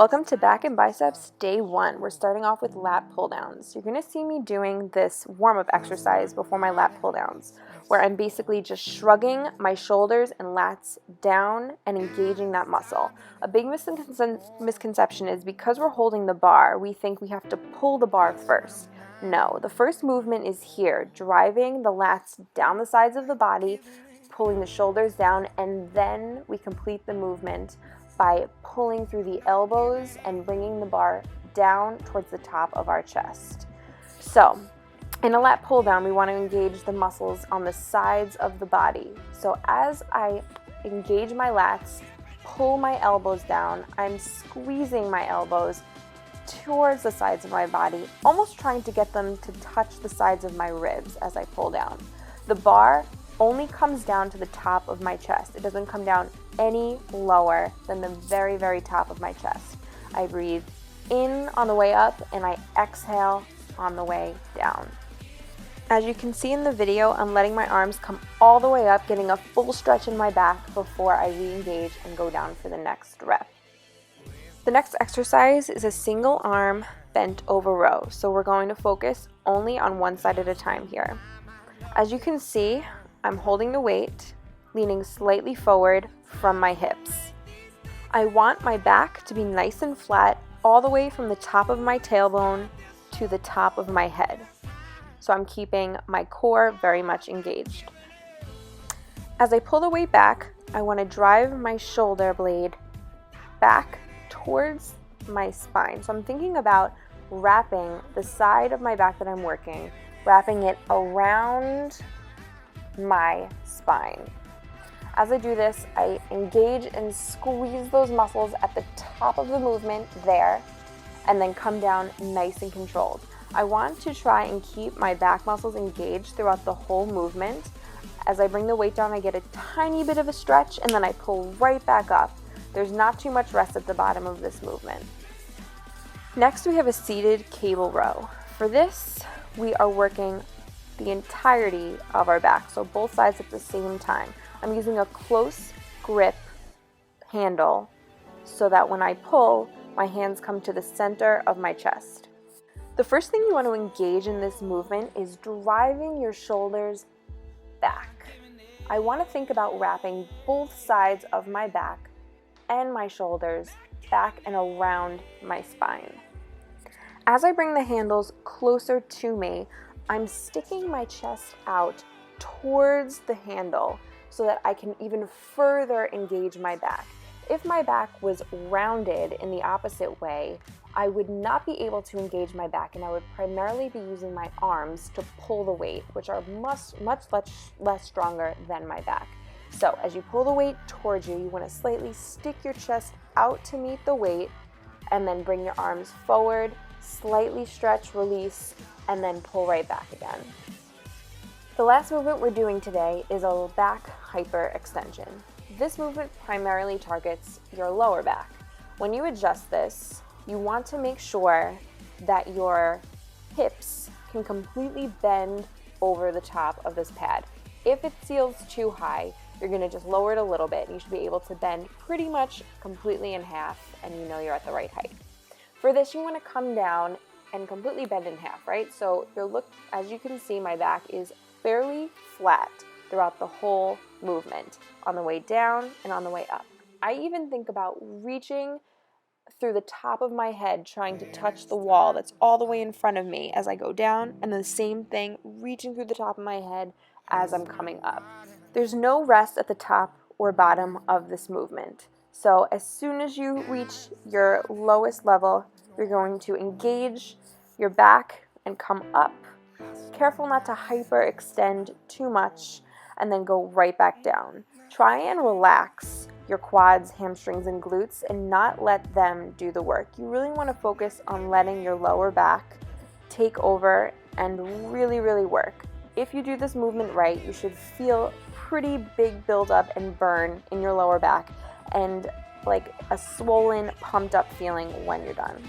Welcome to Back and Biceps Day 1. We're starting off with lat pull downs. You're going to see me doing this warm-up exercise before my lat pull downs, where I'm basically just shrugging my shoulders and lats down and engaging that muscle. A big misconception is because we're holding the bar, we think we have to pull the bar first. No, the first movement is here, driving the lats down the sides of the body, pulling the shoulders down, and then we complete the movement by pulling through the elbows and bringing the bar down towards the top of our chest. So, in a lat pull down, we want to engage the muscles on the sides of the body. So as I engage my lats, pull my elbows down, I'm squeezing my elbows towards the sides of my body, almost trying to get them to touch the sides of my ribs as I pull down. The bar only comes down to the top of my chest. It doesn't come down any lower than the very, very top of my chest. I breathe in on the way up and I exhale on the way down. As you can see in the video, I'm letting my arms come all the way up, getting a full stretch in my back before I re-engage and go down for the next rep. The next exercise is a single arm bent over row. So we're going to focus only on one side at a time here. As you can see, I'm holding the weight, leaning slightly forward from my hips. I want my back to be nice and flat all the way from the top of my tailbone to the top of my head. So I'm keeping my core very much engaged. As I pull the weight back, I want to drive my shoulder blade back towards my spine. So I'm thinking about wrapping the side of my back that I'm working, wrapping it around my spine. As I do this, I engage and squeeze those muscles at the top of the movement there, and then come down nice and controlled. I want to try and keep my back muscles engaged throughout the whole movement. As I bring the weight down, I get a tiny bit of a stretch, and then I pull right back up. There's not too much rest at the bottom of this movement. Next, we have a seated cable row. For this, we are working the entirety of our back, so both sides at the same time. I'm using a close grip handle so that when I pull, my hands come to the center of my chest. The first thing you want to engage in this movement is driving your shoulders back. I want to think about wrapping both sides of my back and my shoulders back and around my spine. As I bring the handles closer to me, I'm sticking my chest out towards the handle so that I can even further engage my back. If my back was rounded in the opposite way, I would not be able to engage my back, and I would primarily be using my arms to pull the weight, which are much less stronger than my back. So as you pull the weight towards you, you want to slightly stick your chest out to meet the weight, and then bring your arms forward, slightly stretch, release, and then pull right back again. The last movement we're doing today is a back hyperextension. This movement primarily targets your lower back. When you adjust this, you want to make sure that your hips can completely bend over the top of this pad. If it feels too high, you're going to just lower it a little bit, and you should be able to bend pretty much completely in half, and you know you're at the right height. For this, you want to come down and completely bend in half, right? So as you can see, my back is fairly flat throughout the whole movement, on the way down and on the way up. I even think about reaching through the top of my head, trying to touch the wall that's all the way in front of me as I go down, and the same thing, reaching through the top of my head as I'm coming up. There's no rest at the top or bottom of this movement. So as soon as you reach your lowest level, you're going to engage your back and come up. Careful not to hyperextend too much and then go right back down. Try and relax your quads, hamstrings, and glutes and not let them do the work. You really want to focus on letting your lower back take over and really work. If you do this movement right, you should feel pretty big buildup and burn in your lower back and like a swollen, pumped up feeling when you're done.